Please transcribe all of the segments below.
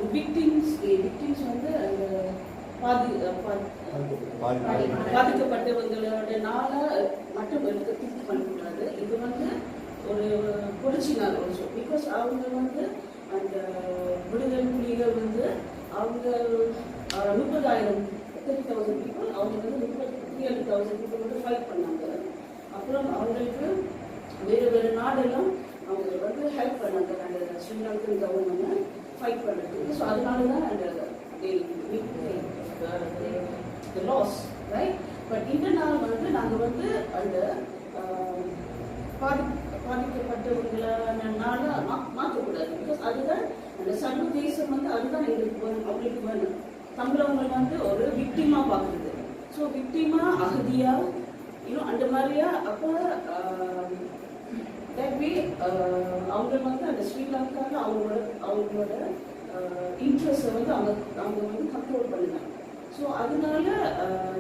ஒரு விக்டிம்ஸ் வந்து அந்த பாதிக்கப்பட்டவங்களோட நாளை மட்டும் திருப்தி பண்ணக்கூடாது. இது வந்து ஒரு புரட்சி நாள் ஆல்சோ. பிகாஸ் அவங்க வந்து அந்த விடுதலை புலிகள் வந்து அவங்க 30,000 people அவங்க வந்து 300,000 people வந்து ஃபைட் பண்ணாங்க. அப்புறம் அவங்களுக்கு வேறு நாடெல்லாம் அவங்க வந்து ஹெல்ப் பண்ணாங்க அந்த ஸ்ரீலங்கன் கவர்மெண்ட் ஃபைட் பண்ணுறதுக்கு. ஸோ அதனால தான் அந்த the loss, right? But இந்த நாள் வந்து நாங்கள் வந்து அந்த பாதிக்கப்பட்டவங்களால மாற்றக்கூடாது. பிகாஸ் அதுதான் அந்த சர்வதேசம் வந்து அதுதான் எங்களுக்கு வேணும், அவங்களுக்கு வேணும். தமிழவங்க வந்து ஒரு விக்டிமா பார்க்குறது. ஸோ விக்டிமா அகதியா இன்னும் அந்த மாதிரியா அப்போ தட்வே அவங்க வந்து அந்த ஸ்ரீலங்காவில் அவங்களோட இன்ட்ரெஸ்ட்டை வந்து அவங்க வந்து கண்ட்ரோல் பண்ணுறாங்க. ஸோ அதனால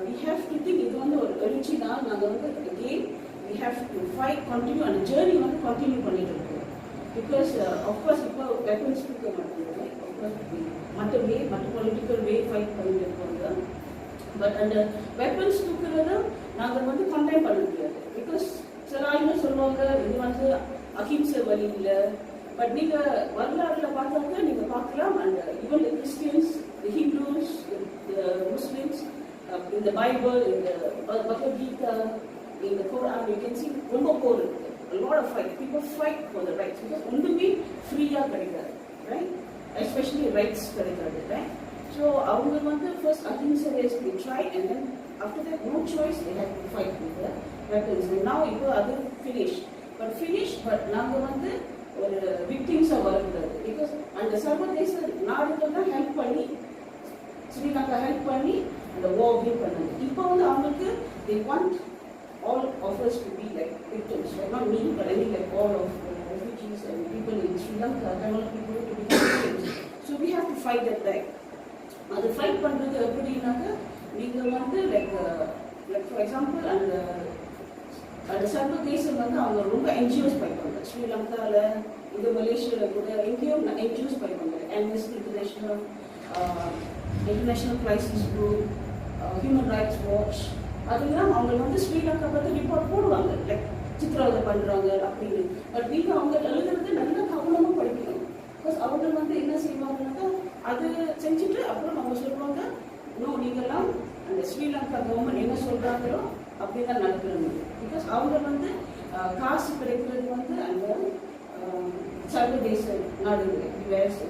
we have to think இது வந்து ஒரு எழுச்சி நாள். நாங்கள் வந்து again we have to fight, continue அந்த ஜேர்னி வந்து கண்டினியூ பண்ணிட்டு இருக்கோம். பிகாஸ் அஃப்கோர்ஸ் இப்போ வெப்பன்ஸ் கொடுக்க மாட்டேங்குது. மற்ற பொலிட்டிக்கல் வே ஃபைட் பண்ணிட்டு இருக்காங்க. பட் அந்த வெப்பன்ஸ் கொடுக்கறத நாங்கள் வந்து கண்டெய்ன் பண்ண முடியாது. பிகாஸ் சில ஆளுங்க சொல்லுவாங்க இது வந்து அஹிம்சை வழி இல்லை. பட் நீங்கள் வரலாறுல பார்த்தாக்க நீங்கள் பார்க்கலாம் அந்த even the Christians, the Hindus, the Muslims, இந்த பைபிள், இந்த பகவத்கீதா, இந்த குர்ஆன், you can see ரொம்ப போர் இருக்கு. A lot of fight. People fight for the rights because ஒன்றுமே ஃப்ரீயாக கிடைக்காது, ரைட்? எஸ்பெஷலி ரைட்ஸ் கிடைக்காது, ரைட்? ஸோ அவங்க வந்து ஃபர்ஸ்ட் அஹிம்சை ways they try and then after that no choice they have to fight with the weapons. And now இப்போ அது finish but நாங்கள் வந்து ஒரு விக்டிம்ஸாக வரக்கூடாது. பிகாஸ் அந்த சர்வதேச நாடுகள் தான் ஹெல்ப் பண்ணி ஸ்ரீலங்கா ஹெல்ப் பண்ணி அந்த வார் வின் பண்ணாங்க. இப்போ வந்து அவங்களுக்கு they want all of us to be like victims, right? Not me, but I mean like all of refugees and people in Sri Lanka, Tamil people to be victims. So we have to fight that back. அது fight பண்ணுறது எப்படின்னாக்க நீங்கள் வந்து like for example அந்த சர்வதேசம் வந்து அவங்க ரொம்ப NGOs பைப்பாங்க. ஸ்ரீலங்காவில் இந்த மலேசியாவில் கூட எங்கேயும் என்ஜிஓஸ் பைப்பாங்க. Amnesty International Crisis Group, Human Rights Watch, அதெல்லாம் அவங்க வந்து ஸ்ரீலங்கா பற்றி ரிப்போர்ட் போடுவாங்க லைக் சித்திரவதை பண்ணுறாங்க அப்படின்னு. பட் நீங்கள் அவங்க எழுதுறது நல்லா கவனமாக படிக்கணும். பிகாஸ் அவங்க வந்து என்ன செய்வாங்கன்னாக்கா அது செஞ்சுட்டு அப்புறம் அவங்க சொல்லுவாங்க இன்னும் நீங்கள்லாம் அந்த ஸ்ரீலங்கா கவர்மெண்ட் என்ன சொல்கிறாங்களோ அப்படி தான் நடக்கணும். பிகாஸ் அவங்க வந்து காசு கிடைக்கிறது வந்து அந்த சர்வதேச நாடுகள் யூஎஸ்.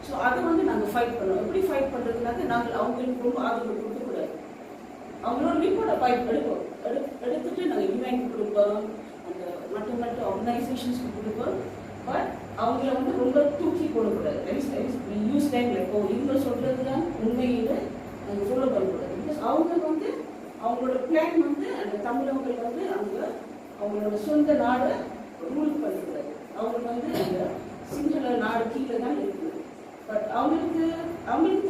ஸோ அதை வந்து நாங்கள் ஃபைட் பண்ணுவோம். எப்படி ஃபைட் பண்ணுறதுனாக்க நாங்கள் அவங்களுக்கு ரொம்ப ஆதரவு கொடுக்கக்கூடாது. அவங்களோட ரிப்போர்ட்டை எடுத்துட்டு நாங்கள் யூஎன் கொடுப்போம், அந்த மற்ற ஆர்கனைசேஷன்ஸ்க்கு கொடுப்போம். பட் அவங்கள வந்து ரொம்ப தூக்கி போடக்கூடாது. யூஸ் டைம் லைக் இவங்க சொல்கிறது தான் உண்மையில நாங்கள் ஃபாலோ பண்ணக்கூடாது. பிகாஸ் அவங்க வந்து அவங்களோட பிளான் வந்து அந்த தமிழர்கள் வந்து அவங்களோட சொந்த நாடை ரூல் பண்ணக்கூடாது. அவங்க வந்து அந்த சிங்கள நாடு கீழே தான் இருக்குது. பட் அவங்களுக்கு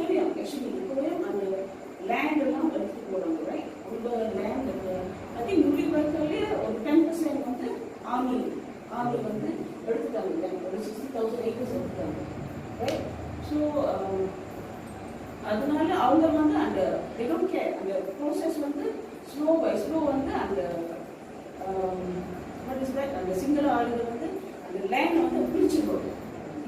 தெரியும் ஆக்சுவலி இப்போவே அந்த லேண்ட் எல்லாம் எடுத்து போடுறாங்க, ரைட்? ரொம்ப லேண்ட் ஐ திங்க் முள்ளிவாய்க்காலே ஒரு 10% வந்து ஆர்மி வந்து எடுத்துட்டாங்க. ஒரு 60,000 acres எடுத்துட்டாங்க, ரைட்? ஸோ அதனால அவங்க வந்து அந்த அந்த ப்ரோசஸ் வந்து ஸ்லோ பை ஸ்லோ வந்து அந்த அந்த சிங்கள ஆளுகள் வந்து அந்த லேண்ட் வந்து பிரிச்சுருவாங்க.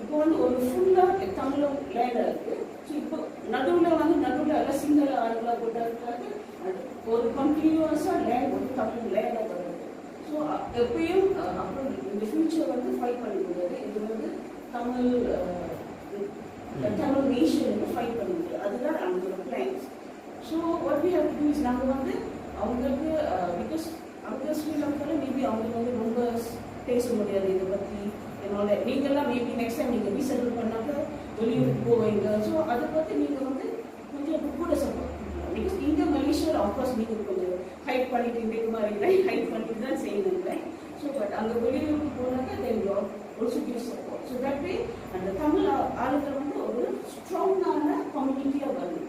இப்போ வந்து ஒரு ஃபுல்லாக தமிழ் லேண்டாக இருக்குது. ஸோ இப்போ நடுவில் எல்லாம் சிங்கள ஆளுகளாக போட்டாங்க. ஒரு கண்டினியூஸாக லேண்ட் வந்து தமிழ் லேண்டாக வருது. ஸோ எப்பயும் அப்புறம் இந்த ஃபியூச்சர் வந்து ஃபைட் பண்ண முடியாது. இது வந்து தமிழ் நேஷன் வந்து ஃபைட் பண்ண முடியாது. அதுதான் அவங்களோட plans. So what we have to do is நாங்கள் வந்து அவங்களுக்கு பிகாஸ் அவங்க ஸ்ரீலங்காவில் மேபி அவங்களுக்கு வந்து ரொம்ப பேச முடியாது இதை பற்றி. என்னோட நீங்கள்லாம் மேபி நெக்ஸ்ட் டைம் நீங்கள் ரீசெட்டில் பண்ணாக்க வெளியூருக்கு போவீங்க. ஸோ அதை பற்றி நீங்கள் வந்து கொஞ்சம் கூட சப்போர்ட் பண்ணலாம். பிகாஸ் இங்கே மலேசியாவில் ஆஃப்கோர்ஸ் நீங்கள் கொஞ்சம் ஹைட் பண்ணிட்டு இந்த மாதிரி ஹைட் பண்ணிட்டு தான் செய்யணுங்க. ஸோ பட் அங்கே வெளியூருக்கு போனாக்க then you also give support. So that way அந்த தமிழ் ஆளுகள் வந்து ஒரு ஸ்ட்ராங்கான கம்யூனிட்டியாக வரணும்.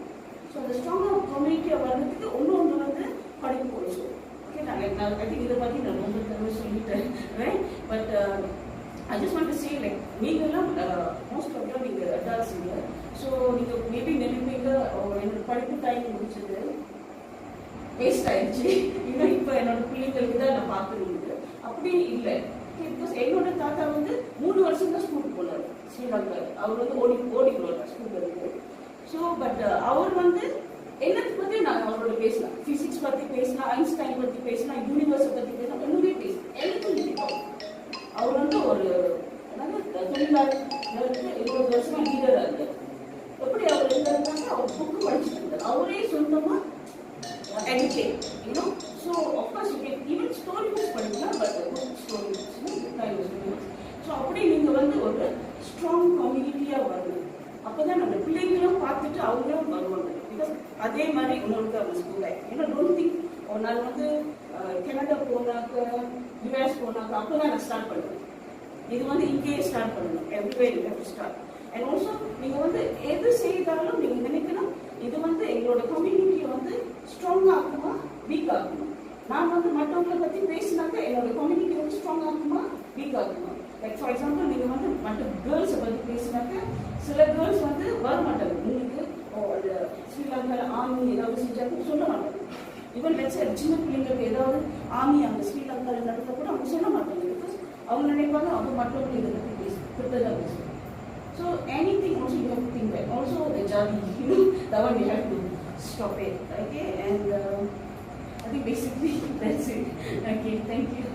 ஸோ அந்த ஸ்ட்ராங்காக கம்யூனிட்டியாக வர்றதுக்கு ஒன்று வந்து படிப்பு போச்சு. ஓகே, நான் ஐ திங்க் இதை பற்றி நான் ரொம்ப தமிழ் சொல்லிட்டேன், right? But I just want to say, like, நீங்கள்லாம் மோஸ்ட் ஆஃப் நீங்கள் அடால்ட்ஸ் ஸோ நீங்கள் மேபி நினைப்பீங்க என்னோட படிப்பு டைம் முடிச்சது வேஸ்ட் ஆயிடுச்சு, இன்னும் இப்போ என்னோட பிள்ளைங்களுக்கு தான் நான் பார்க்குறீங்க. அப்படி இல்லை. பிகாஸ் என்னோட தாத்தா வந்து 3 வருஷம் தான் ஸ்கூலுக்கு போனார் ஸ்ரீலங்காவில். அவர் வந்து ஓடிக்குவார் ஸ்கூலில் இருக்கு. ஸோ பட் அவர் வந்து என்னத்தை பற்றி நான் அவரோட பேசலாம், ஃபிசிக்ஸ் பற்றி பேசலாம், ஐன்ஸ்டைன் பற்றி பேசலாம், யூனிவர்ஸை பற்றி பேசலாம், ஒன்றுமே பேசலாம். எல்லாத்தையும் அவர் வந்து ஒரு தொழிலாளர் 20 வருஷமா லீடராக இருந்தார். எப்படி அவர் இருந்தாருன்னா அவர் புக்கு படிச்சுட்டு இருந்தார். அவரே சொந்தமாக educate, you know. So of course you can even story books படிக்கலாம், but book story books so அப்படி நீங்கள் வந்து ஒரு ஸ்ட்ராங் கம்யூனிட்டியாக வரணும். அப்போ தான் நம்ம பிள்ளைங்களும் பார்த்துட்டு அவங்களும் வருவாங்க. பிகாஸ் அதே மாதிரி இன்னொருக்கு அவங்க ஸ்கூலில் ஏன்னா டோன்ட் திங்க் நான் வந்து கனடா போனாக்க யூஎஸ் போனாக்க அப்போ தான் நான் ஸ்டார்ட் பண்ணுவேன். இது வந்து இங்கேயே ஸ்டார்ட் பண்ணணும். Everywhere you have to start. And also நீங்கள் வந்து எது செய்தாலும் நீங்கள் நினைக்கணும் இது வந்து எங்களோட கம்யூனிட்டியை வந்து ஸ்ட்ராங் ஆகுமா வீக் ஆகுமா. நான் வந்து மற்றவங்களை பற்றி பேசினாக்க என்னோட கம்யூனிட்டி வந்து ஸ்ட்ராங் ஆகுமா வீக் ஆகுமா. லைக் ஃபார் எக்ஸாம்பிள் நீங்கள் வந்து மற்ற கேர்ள்ஸை பற்றி பேசினாக்க சில கேர்ள்ஸ் வந்து வர மாட்டாங்க உங்களுக்கு அந்த ஸ்ரீலங்காவில் ஆர்மி ஏதாவது செஞ்சாங்க சொல்ல மாட்டாங்க. ஈவன் லெட்ஸ் சின்ன பிள்ளைங்களுக்கு ஏதாவது ஆர்மி அங்கே ஸ்ரீலங்காவில் நடந்தால் கூட அவங்க சொல்ல மாட்டாங்க. பிகாஸ் அவங்க நினைப்பாங்க அவங்க மற்றவங்க இதை பற்றி கிட்டதான் பேசுவாங்க. So anything also you have to think back. Also the jolly, you know, that one you have to stop it. Okay, and I think basically that's it. Okay, thank you.